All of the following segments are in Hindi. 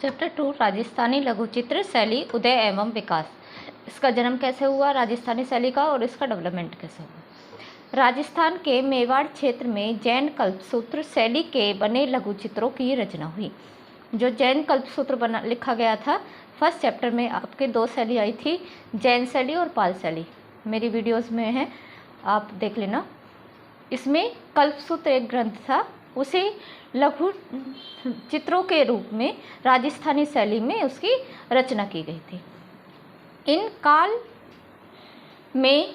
चैप्टर 2 राजस्थानी लघु चित्र शैली उदय एवं विकास। इसका जन्म कैसे हुआ राजस्थानी शैली का और इसका डेवलपमेंट कैसे हुआ। राजस्थान के मेवाड़ क्षेत्र में जैन कल्पसूत्र शैली के बने लघु चित्रों की रचना हुई। जो जैन कल्पसूत्र लिखा गया था, फर्स्ट चैप्टर में आपके दो शैली आई थी, जैन शैली और पाल शैली। मेरी वीडियोस में है, आप देख लेना। इसमें कल्पसूत्र एक ग्रंथ था, उसे लघु चित्रों के रूप में राजस्थानी शैली में उसकी रचना की गई थी। इन काल में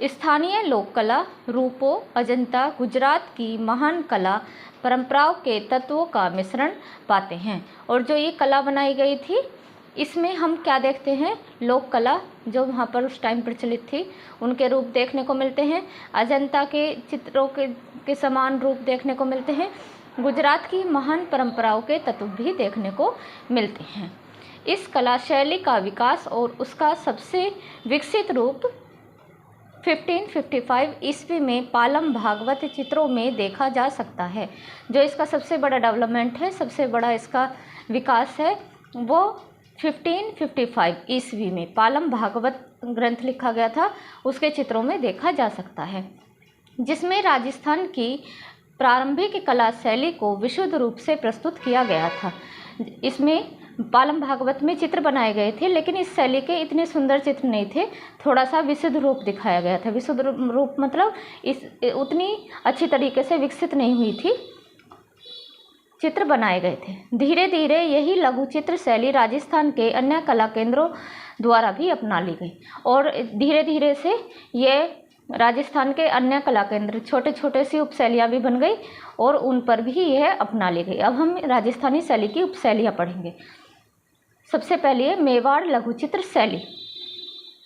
स्थानीय लोक कला रूपों, अजंता गुजरात की महान कला परंपराओं के तत्वों का मिश्रण पाते हैं। और जो ये कला बनाई गई थी, इसमें हम क्या देखते हैं, लोक कला जो वहाँ पर उस टाइम प्रचलित थी उनके रूप देखने को मिलते हैं। अजंता के चित्रों के समान रूप देखने को मिलते हैं। गुजरात की महान परंपराओं के तत्व भी देखने को मिलते हैं। इस कला शैली का विकास और उसका सबसे विकसित रूप 1555 ईस्वी में पालम भागवत चित्रों में देखा जा सकता है। जो इसका सबसे बड़ा डेवलपमेंट है, सबसे बड़ा इसका विकास है, वो 1555 ईस्वी में पालम भागवत ग्रंथ लिखा गया था, उसके चित्रों में देखा जा सकता है, जिसमें राजस्थान की प्रारंभिक कला शैली को विशुद्ध रूप से प्रस्तुत किया गया था। इसमें पालम भागवत में चित्र बनाए गए थे, लेकिन इस शैली के इतने सुंदर चित्र नहीं थे, थोड़ा सा विशुद्ध रूप दिखाया गया था। विशुद्ध रूप मतलब उतनी अच्छी तरीके से विकसित नहीं हुई थी, चित्र बनाए गए थे। धीरे धीरे यही लघु चित्र शैली राजस्थान के अन्य कला केंद्रों द्वारा भी अपना ली गई और धीरे धीरे से ये राजस्थान के अन्य कला केंद्र छोटे छोटे सी उपशैलियाँ भी बन गई और उन पर भी यह अपना ली गई। अब हम राजस्थानी शैली की उपशैलियाँ पढ़ेंगे। सबसे पहले मेवाड़ लघु चित्र शैली।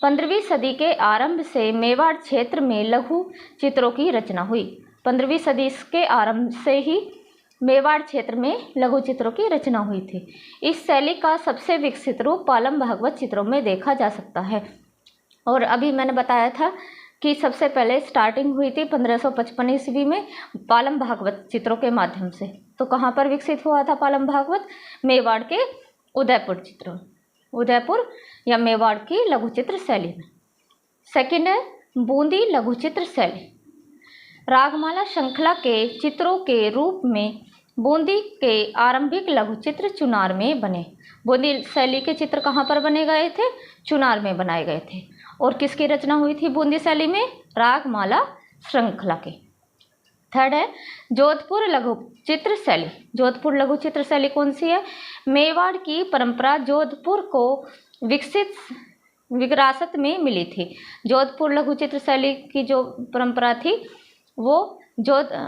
15वीं सदी के आरंभ से मेवाड़ क्षेत्र में लघु चित्रों की रचना हुई। 15वीं सदी के आरंभ से ही मेवाड़ क्षेत्र में लघु चित्रों की रचना हुई थी। इस शैली का सबसे विकसित रूप पालम भागवत चित्रों में देखा जा सकता है। और अभी मैंने बताया था कि सबसे पहले स्टार्टिंग हुई थी 1555 ईस्वी में पालम भागवत चित्रों के माध्यम से। तो कहाँ पर विकसित हुआ था पालम भागवत? मेवाड़ के उदयपुर या मेवाड़ की लघु चित्र शैली में। सेकंड है बूंदी लघु चित्र शैली। रागमाला श्रृंखला के चित्रों के रूप में बूंदी के आरंभिक लघु चित्र चुनार में बने। बूंदी शैली के चित्र कहाँ पर बने गए थे? चुनार में बनाए गए थे। और किसकी रचना हुई थी बूंदी शैली में? रागमाला श्रृंखला के। थर्ड है जोधपुर लघु चित्र शैली। जोधपुर लघु चित्र शैली कौन सी है? मेवाड़ की परंपरा जोधपुर को विरासत में मिली थी। जोधपुर लघु चित्र शैली की जो परंपरा थी वो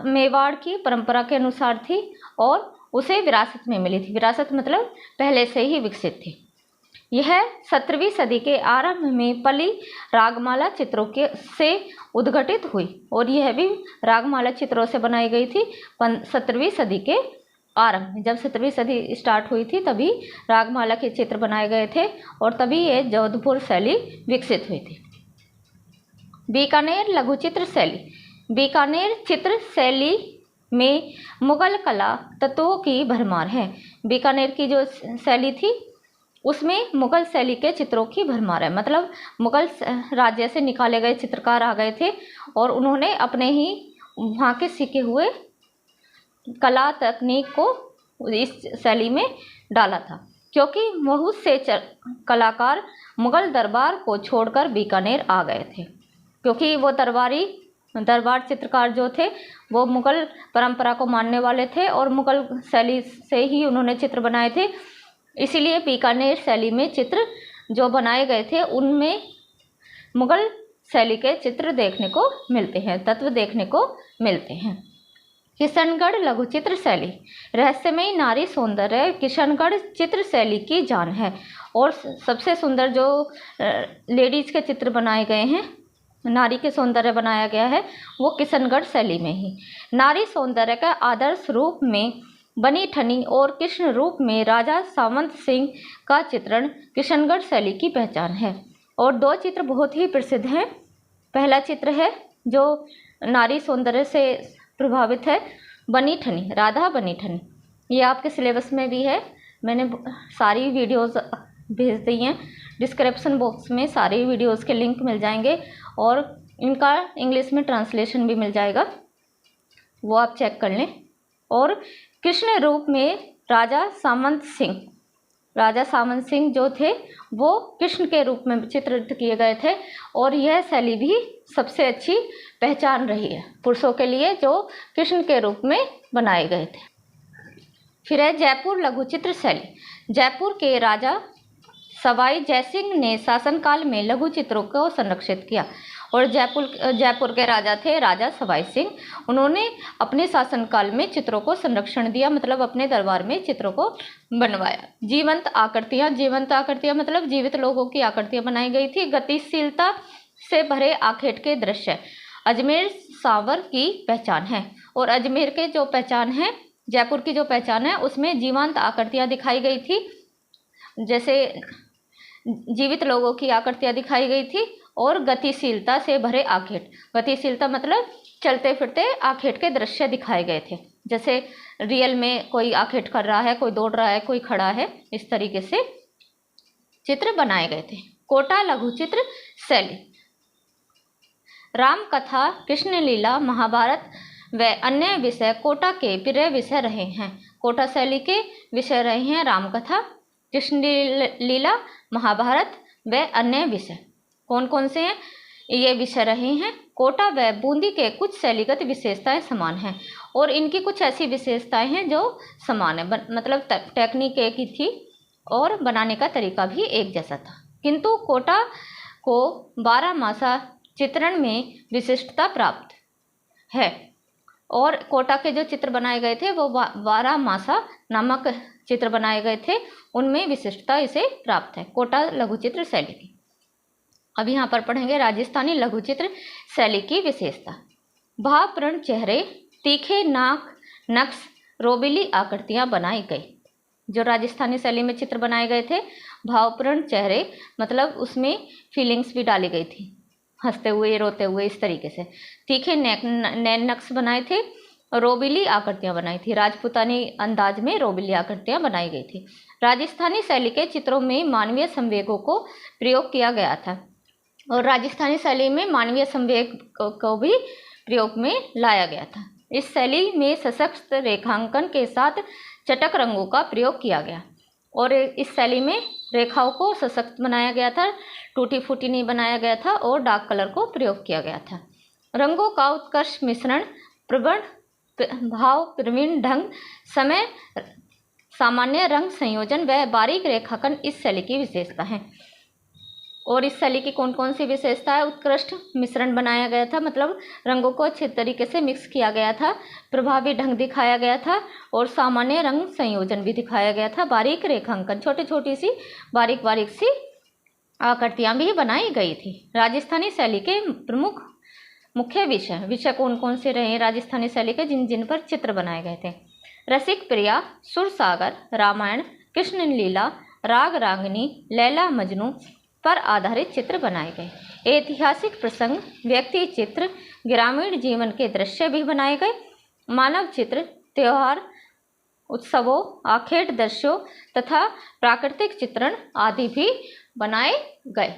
मेवाड़ की परंपरा के अनुसार थी और उसे विरासत में मिली थी। विरासत मतलब पहले से ही विकसित थी। यह 17वीं सदी के आरंभ में पली रागमाला चित्रों से उद्घटित हुई और यह भी रागमाला चित्रों से बनाई गई थी 17वीं सदी के आरंभ में। जब 17वीं सदी स्टार्ट हुई थी तभी रागमाला के चित्र बनाए गए थे और तभी ये जोधपुर शैली विकसित हुई थी। बीकानेर लघु चित्र शैली। बीकानेर चित्र शैली में मुगल कला तत्वों की भरमार है। बीकानेर की जो शैली थी उसमें मुगल शैली के चित्रों की भरमार है। मतलब मुगल राज्य से निकाले गए चित्रकार आ गए थे और उन्होंने अपने ही वहाँ के सीखे हुए कला तकनीक को इस शैली में डाला था, क्योंकि बहुत से कलाकार मुगल दरबार को छोड़कर बीकानेर आ गए थे। क्योंकि वो दरबार चित्रकार जो थे वो मुगल परंपरा को मानने वाले थे और मुगल शैली से ही उन्होंने चित्र बनाए थे। इसीलिए बीकानेर शैली में चित्र जो बनाए गए थे उनमें मुगल शैली के चित्र देखने को मिलते हैं, तत्व देखने को मिलते हैं। किशनगढ़ लघु चित्र शैली। रहस्यमयी नारी सौंदर्य किशनगढ़ चित्र शैली की जान है और सबसे सुंदर जो लेडीज के चित्र बनाए गए हैं, नारी के सौंदर्य बनाया गया है, वो किशनगढ़ शैली में ही। नारी सौंदर्य का आदर्श रूप में बनी ठनी और कृष्ण रूप में राजा सावंत सिंह का चित्रण किशनगढ़ शैली की पहचान है। और दो चित्र बहुत ही प्रसिद्ध हैं। पहला चित्र है जो नारी सौंदर्य से प्रभावित है, बनी ठनी, राधा बनी ठनी। ये आपके सिलेबस में भी है, मैंने सारी वीडियोस भेज दी हैं, डिस्क्रिप्शन बॉक्स में सारी वीडियोस के लिंक मिल जाएंगे और इनका इंग्लिश में ट्रांसलेशन भी मिल जाएगा, वो आप चेक कर लें। और कृष्ण रूप में राजा सामंत सिंह जो थे वो कृष्ण के रूप में चित्रित किए गए थे और यह शैली भी सबसे अच्छी पहचान रही है पुरुषों के लिए जो कृष्ण के रूप में बनाए गए थे। फिर है जयपुर लघुचित्र शैली। जयपुर के राजा सवाई जयसिंह ने शासनकाल में लघु चित्रों को संरक्षित किया और जयपुर के राजा थे राजा सवाई सिंह। उन्होंने अपने शासनकाल में चित्रों को संरक्षण दिया, मतलब अपने दरबार में चित्रों को बनवाया। जीवंत आकृतियां मतलब जीवित लोगों की आकृतियां बनाई गई थी। गतिशीलता से भरे आखेट के दृश्य अजमेर सांवर की पहचान है। और अजमेर के जो पहचान है, जयपुर की जो पहचान है, उसमें जीवंत आकृतियां दिखाई गई थी, जैसे जीवित लोगों की आकृतियां दिखाई गई थी। और गतिशीलता से भरे आखेट, गतिशीलता मतलब चलते फिरते आखेट के दृश्य दिखाए गए थे, जैसे रियल में कोई आखेट कर रहा है, कोई दौड़ रहा है, कोई खड़ा है, इस तरीके से चित्र बनाए गए थे। कोटा लघुचित्र शैली। राम कथा, कृष्ण लीला, महाभारत व अन्य विषय कोटा के प्रिय विषय रहे हैं। कोटा शैली के विषय रहे हैं राम कथा, कृष्ण लीला, महाभारत व अन्य विषय। कौन कौन से हैं ये विषय रहे हैं? कोटा व बूंदी के कुछ शैलीगत विशेषताएं समान हैं और इनकी कुछ ऐसी विशेषताएं हैं जो समान है, मतलब टेक्निक एक ही थी और बनाने का तरीका भी एक जैसा था। किंतु कोटा को 12मासा चित्रण में विशिष्टता प्राप्त है और कोटा के जो चित्र बनाए गए थे वो 12मासा नामक चित्र बनाए गए थे, उनमें विशिष्टता इसे प्राप्त है, कोटा लघुचित्र शैली की। अब यहाँ पर पढ़ेंगे राजस्थानी लघुचित्र शैली की विशेषता। भावपूर्ण चेहरे, तीखे नाक, नक्श, रोबीली आकृतियाँ बनाई गई। जो राजस्थानी शैली में चित्र बनाए गए थे, भावपूर्ण चेहरे मतलब उसमें फीलिंग्स भी डाली गई थी, हंसते हुए, रोते हुए, इस तरीके से। तीखे नैन नक्श बनाए थे, रोबीली आकृतियाँ बनाई थी, राजपूतानी अंदाज में रोबीली आकृतियाँ बनाई गई थी। राजस्थानी शैली के चित्रों में मानवीय संवेगों को प्रयोग किया गया था और राजस्थानी शैली में मानवीय संवेग को भी प्रयोग में लाया गया था। इस शैली में सशक्त रेखांकन के साथ चटक रंगों का प्रयोग किया गया और इस शैली में रेखाओं को सशक्त बनाया गया था, टूटी फूटी नहीं बनाया गया था और डार्क कलर को प्रयोग किया गया था। रंगों का उत्कृष्ट मिश्रण, प्रबल भाव, प्रवीण ढंग, समय, सामान्य रंग संयोजन व बारीक रेखांकन इस शैली की विशेषता है। और इस शैली की कौन कौन सी विशेषता है? उत्कृष्ट मिश्रण बनाया गया था, मतलब रंगों को अच्छे तरीके से मिक्स किया गया था, प्रभावी ढंग दिखाया गया था और सामान्य रंग संयोजन भी दिखाया गया था। बारीक रेखांकन, छोटी छोटी सी बारीक सी आकृतियाँ भी बनाई गई थी। राजस्थानी शैली के प्रमुख मुख्य विषय कौन कौन से रहे राजस्थानी शैली के, जिन पर चित्र बनाए गए थे? रसिक प्रिया, सुरसागर, रामायण, कृष्ण लीला, राग रागिनी, लैला मजनू पर आधारित चित्र बनाए गए। ऐतिहासिक प्रसंग, व्यक्ति चित्र, ग्रामीण जीवन के दृश्य भी बनाए गए। मानव चित्र, त्योहार, उत्सवों, आखेट दृश्यों तथा प्राकृतिक चित्रण आदि भी बनाए गए।